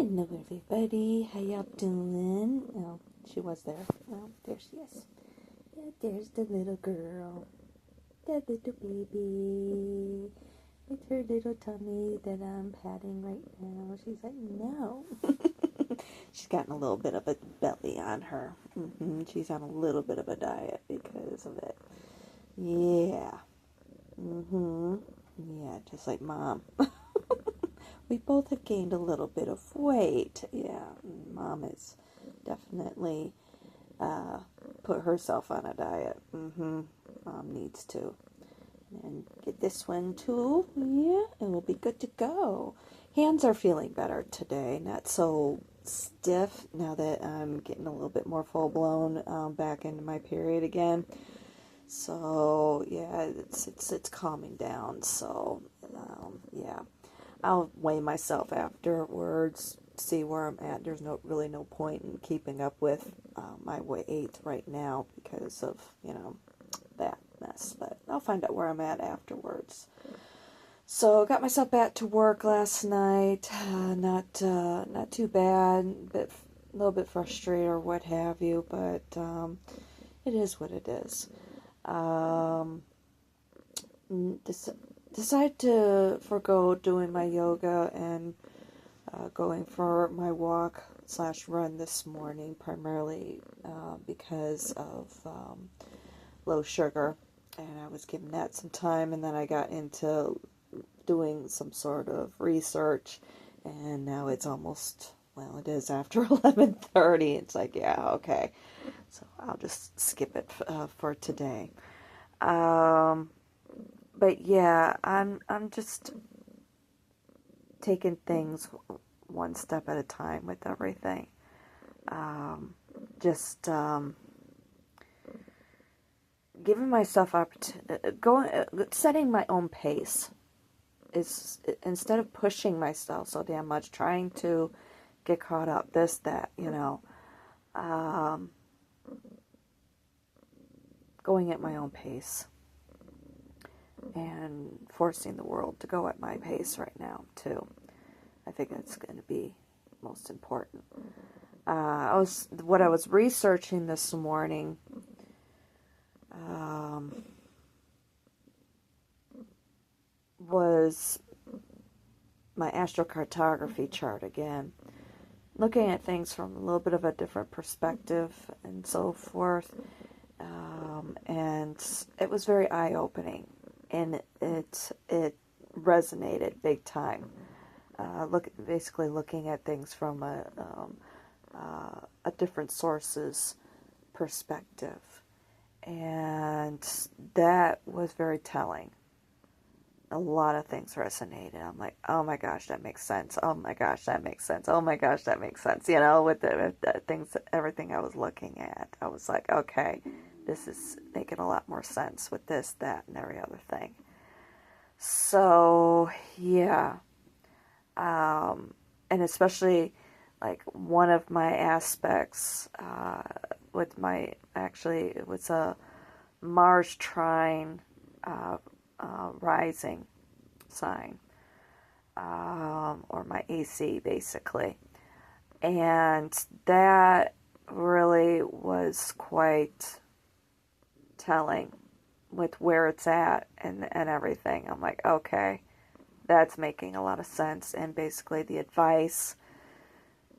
Hello everybody, how y'all doing? Oh, she was there. Oh, there she is. Yeah, there's the little girl. The little baby. It's her little tummy that I'm patting right now. She's like, no. She's gotten a little bit of a belly on her. She's on a little bit of a diet because of it. Yeah. Yeah, just like Mom. We both have gained a little bit of weight. Yeah, Mom has definitely put herself on a diet. Mom needs to. And get this one too. Yeah, and we'll be good to go. Hands are feeling better today. Not so stiff now that I'm getting a little bit more full-blown back into my period again. So, yeah, it's calming down. So, yeah. I'll weigh myself afterwards, see where I'm at. There's really no point in keeping up with my weight right now because of, that mess. But I'll find out where I'm at afterwards. So got myself back to work last night. Not too bad. A little bit frustrated or what have you, but it is what it is. Decided to forego doing my yoga and going for my walk / run this morning, primarily because of low sugar, and I was giving that some time, and then I got into doing some sort of research, and now it's almost, well, it is after 11:30. It's like, yeah, okay, so I'll just skip it for today. But yeah, I'm just taking things one step at a time with everything. Giving myself setting my own pace is, instead of pushing myself so damn much, trying to get caught up, this, that, going at my own pace. And forcing the world to go at my pace right now, too. I think that's going to be most important. What I was researching this morning was my Astrocartography chart again. Looking at things from a little bit of a different perspective and so forth. And it was very eye-opening. And it resonated big time. Basically looking at things from a different source's perspective, and that was very telling. A lot of things resonated. I'm like, oh my gosh, that makes sense. Oh my gosh, that makes sense. Oh my gosh, that makes sense. With the things, everything I was looking at, I was like, okay. This is making a lot more sense with this, that, and every other thing. So, yeah. And especially, like, one of my aspects with it was a Mars trine rising sign, or my AC, basically. And that really was quite telling with where it's at and everything. I'm like, okay, that's making a lot of sense. And basically the advice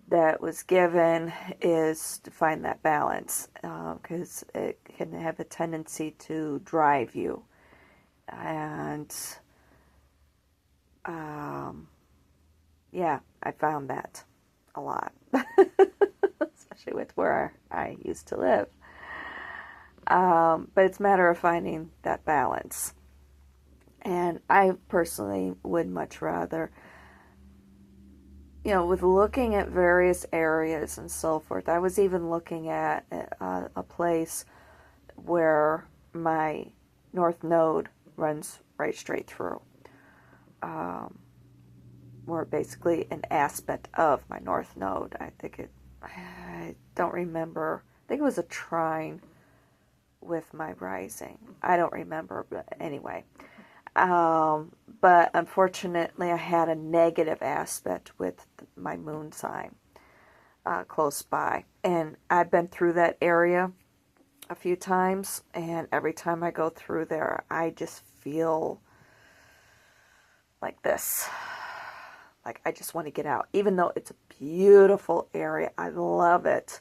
that was given is to find that balance, because it can have a tendency to drive you. And yeah, I found that a lot, especially with where I used to live. But it's a matter of finding that balance. And I personally would much rather, with looking at various areas and so forth, I was even looking at a place where my North Node runs right straight through. Or basically an aspect of my North Node. I don't remember. I think it was a trine with my rising. I don't remember, but anyway, But unfortunately, I had a negative aspect with my moon sign close by. And I've been through that area a few times, and every time I go through there, I just feel like this. Like I just want to get out, even though it's a beautiful area. I love it.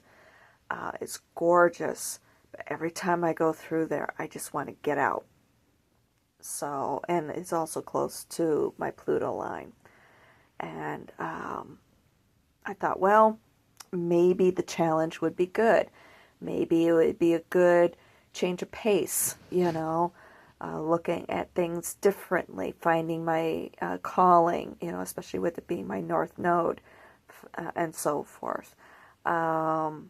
It's gorgeous. But every time I go through there, I just want to get out. So, and it's also close to my Pluto line. And I thought, well, maybe the challenge would be good. Maybe it would be a good change of pace, looking at things differently, finding my calling, especially with it being my North Node and so forth. And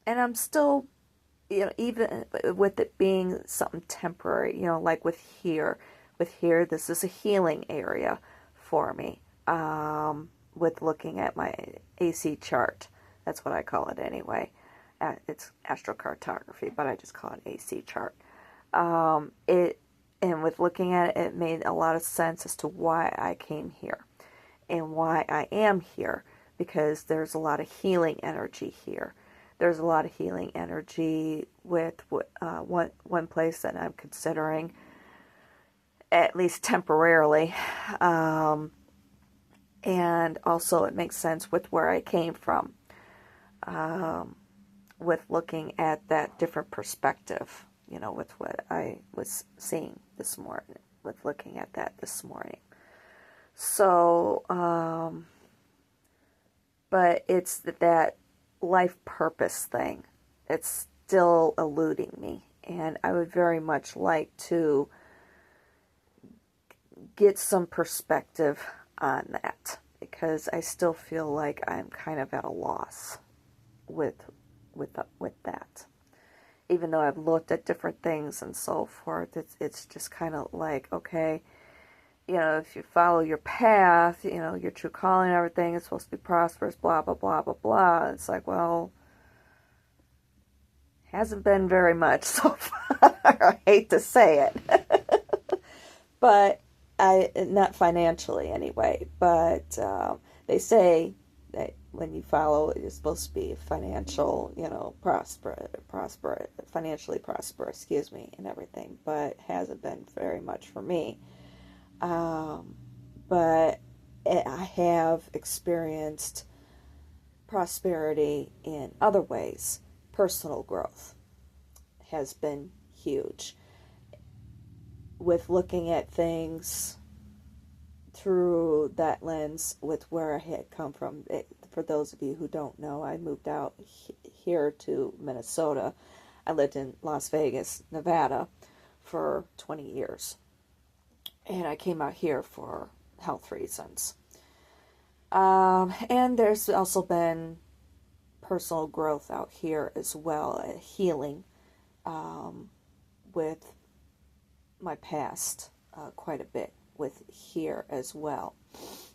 I'm still, even with it being something temporary, like with here, this is a healing area for me. With looking at my AC chart, that's what I call it anyway. It's Astrocartography, but I just call it AC chart. And with looking at it, it made a lot of sense as to why I came here and why I am here, because there's a lot of healing energy here. There's a lot of healing energy with one place that I'm considering, at least temporarily. And also it makes sense with where I came from, with looking at that different perspective, with what I was seeing this morning, with looking at that this morning. So, but it's that life purpose thing. It's still eluding me. And I would very much like to get some perspective on that, because I still feel like I'm kind of at a loss with that. Even though I've looked at different things and so forth, it's just kind of like, okay, if you follow your path, your true calling and everything, it's supposed to be prosperous, blah, blah, blah, blah, blah. It's like, well, hasn't been very much so far. I hate to say it. But not financially anyway, but they say that when you follow it, you're supposed to be financial, financially prosperous, and everything, but hasn't been very much for me. But I have experienced prosperity in other ways. Personal growth has been huge. With looking at things through that lens, with where I had come from. For those of you who don't know, I moved out here to Minnesota. I lived in Las Vegas, Nevada for 20 years. And I came out here for health reasons. And there's also been personal growth out here as well, healing with my past quite a bit with here as well,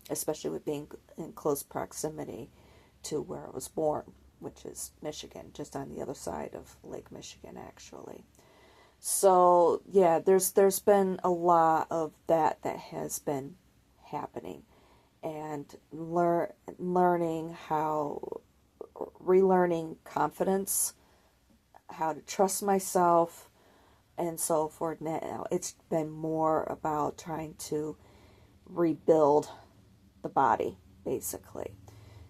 especially with being in close proximity to where I was born, which is Michigan, just on the other side of Lake Michigan, actually. So yeah, there's been a lot of that has been happening, and relearning confidence, how to trust myself, and so forth. Now it's been more about trying to rebuild the body, basically,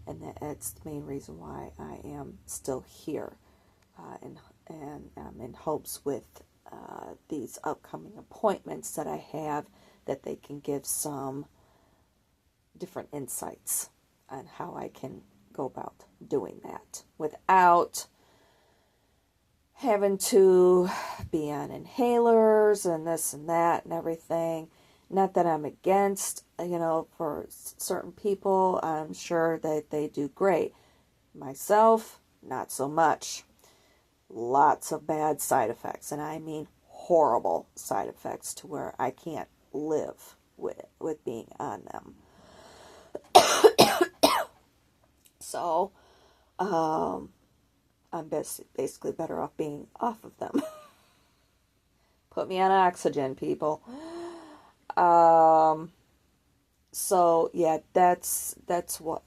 and that's the main reason why I am still here, and I'm in hopes with these upcoming appointments that I have, that they can give some different insights on how I can go about doing that without having to be on inhalers and this and that and everything. Not that I'm against, for certain people, I'm sure that they do great. Myself, not so much. Lots of bad side effects, and I mean horrible side effects, to where I can't live with being on them. So, I'm basically better off being off of them. Put me on oxygen, people. So yeah, that's what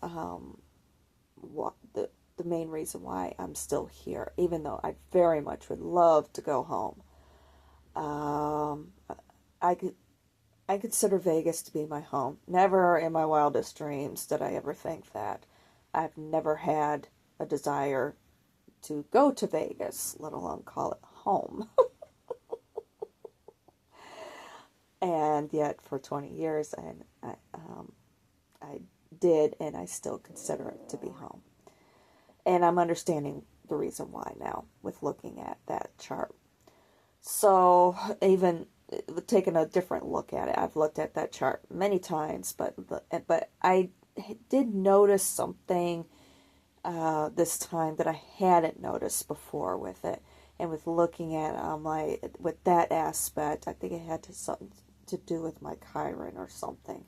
the main reason why I'm still here, even though I very much would love to go home. Um, I could I consider Vegas to be my home. Never in my wildest dreams did I ever think that. I've never had a desire to go to Vegas, let alone call it home. And yet, for 20 years, I did, and I still consider it to be home. And I'm understanding the reason why now with looking at that chart. So, even taking a different look at it, I've looked at that chart many times, but I did notice something this time that I hadn't noticed before with it. And with looking at with that aspect, I think it had something to do with my Chiron or something,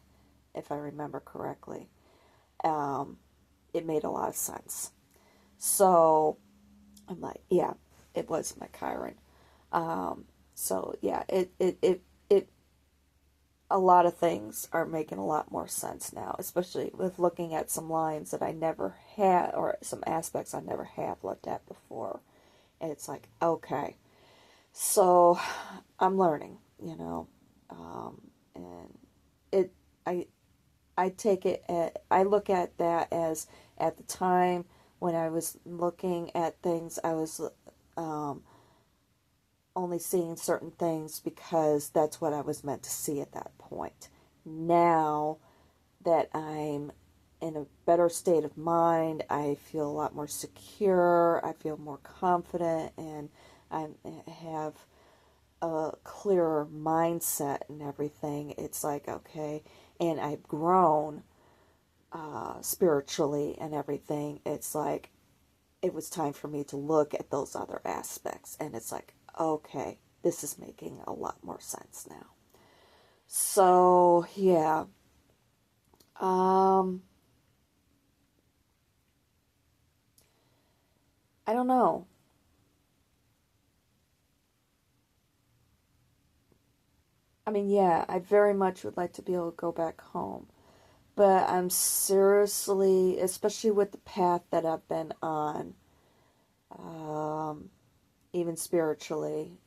if I remember correctly. It made a lot of sense. So I'm like, yeah, it was my Chiron. So yeah, it a lot of things are making a lot more sense now, especially with looking at some lines that I never had, or some aspects I never have looked at before. And it's like, okay, so I'm learning, and it, I, I take it, I look at that as at the time when I was looking at things, I was um, only seeing certain things because that's what I was meant to see at that point. Now that I'm in a better state of mind, I feel a lot more secure, I feel more confident, and I have a clearer mindset and everything. It's like, okay, and I've grown spiritually and everything. It's like it was time for me to look at those other aspects, and it's like, okay, this is making a lot more sense now. So yeah, I don't know. I mean, yeah, I very much would like to be able to go back home, but I'm seriously, especially with the path that I've been on, um, even spiritually,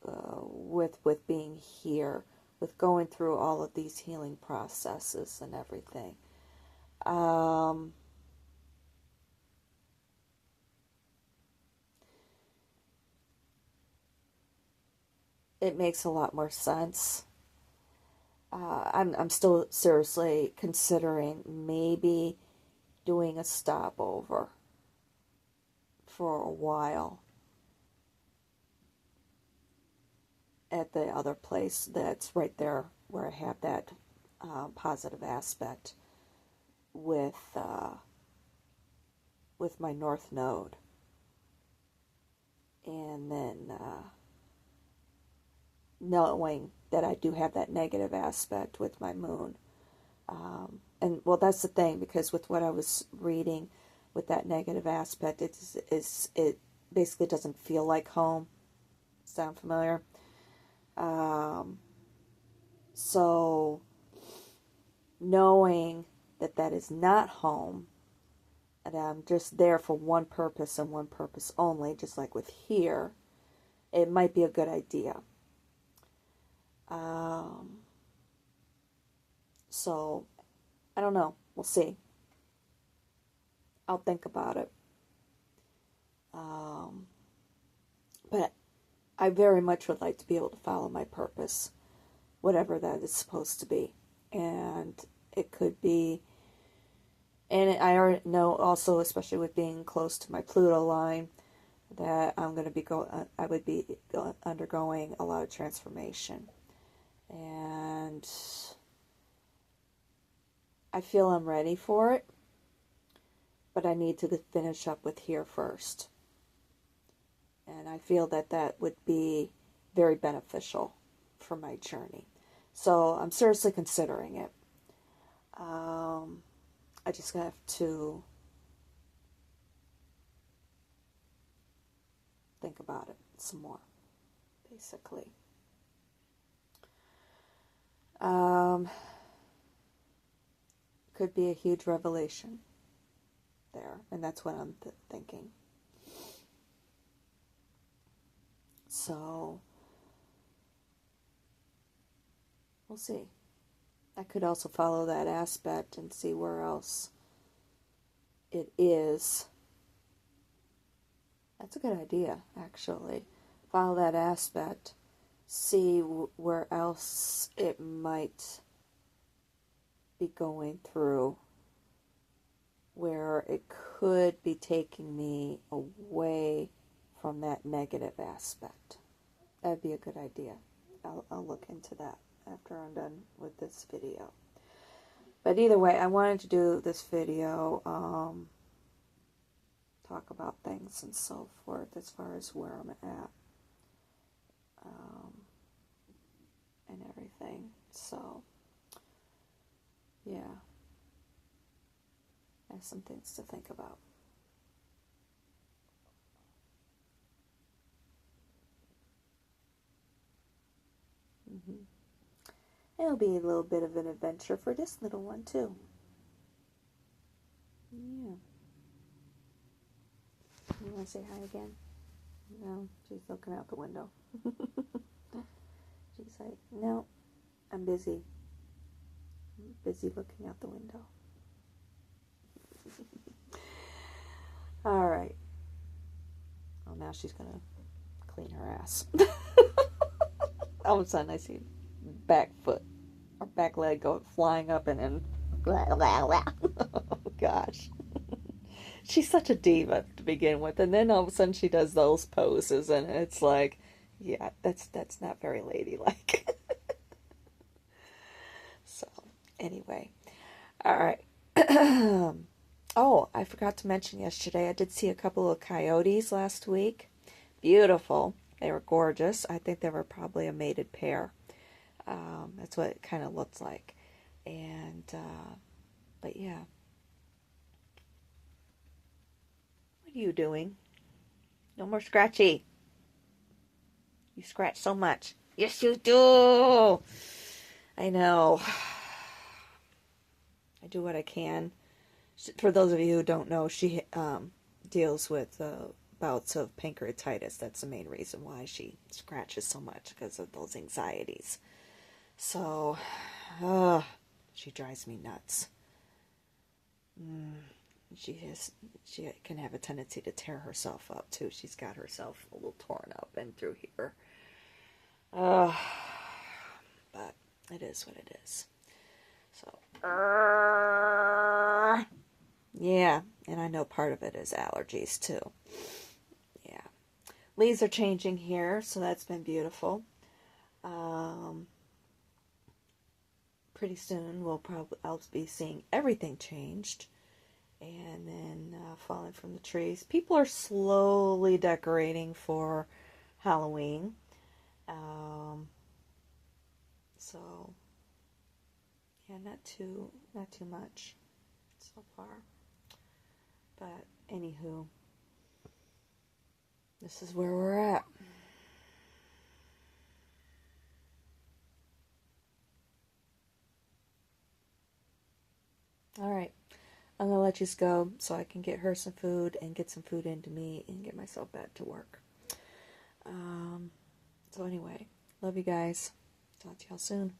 with being here, with going through all of these healing processes and everything. Um, it makes a lot more sense. I'm still seriously considering maybe doing a stopover for a while at the other place that's right there where I have that positive aspect with with my north node, and then knowing that I do have that negative aspect with my moon. And well, that's the thing, because with what I was reading with that negative aspect, it basically doesn't feel like home. Sound familiar? Um, so knowing that that is not home, and I'm just there for one purpose and one purpose only, just like with here, it might be a good idea. Um, so I don't know. We'll see. I'll think about it. Um, but I very much would like to be able to follow my purpose, whatever that is supposed to be. And it could be, and I already know also, especially with being close to my Pluto line, that I'm going to be I would be undergoing a lot of transformation. And I feel I'm ready for it, but I need to finish up with here first. And I feel that that would be very beneficial for my journey. So I'm seriously considering it. I just have to think about it some more, basically. Um, could be a huge revelation there, and that's what I'm thinking. So, we'll see. I could also follow that aspect and see where else it is. That's a good idea, actually. Follow that aspect, see where else it might be going through, where it could be taking me away from that negative aspect. That'd be a good idea. I'll look into that after I'm done with this video. But either way, I wanted to do this video, talk about things and so forth as far as where I'm at, and everything. So, yeah, I have some things to think about. It'll be a little bit of an adventure for this little one, too. Yeah. You want to say hi again? No, she's looking out the window. She's like, no, I'm busy. I'm busy looking out the window. All right. Oh, now she's going to clean her ass. All of a sudden, I see back foot or back leg go flying up and then blah, blah, blah. Oh, gosh. She's such a diva to begin with, and then all of a sudden she does those poses, and it's like, yeah, that's not very ladylike. So, anyway, all right. Oh, I forgot to mention yesterday, I did see a couple of coyotes last week. Beautiful. They were gorgeous. I think they were probably a mated pair. That's what it kind of looked like. And, but yeah. What are you doing? No more scratchy. You scratch so much. Yes, you do. I know. I do what I can. For those of you who don't know, she deals with bouts of pancreatitis. That's the main reason why she scratches so much, because of those anxieties. So, she drives me nuts. She can have a tendency to tear herself up too. She's got herself a little torn up and through here. But it is what it is. So, yeah, and I know part of it is allergies too. Yeah, leaves are changing here, so that's been beautiful. Pretty soon I'll be seeing everything changed, and then falling from the trees. People are slowly decorating for Halloween. So yeah, not too much so far. But anywho, this is where we're at. All right, I'm gonna let you go so I can get her some food and get some food into me and get myself back to work. So anyway, love you guys. Talk to y'all soon.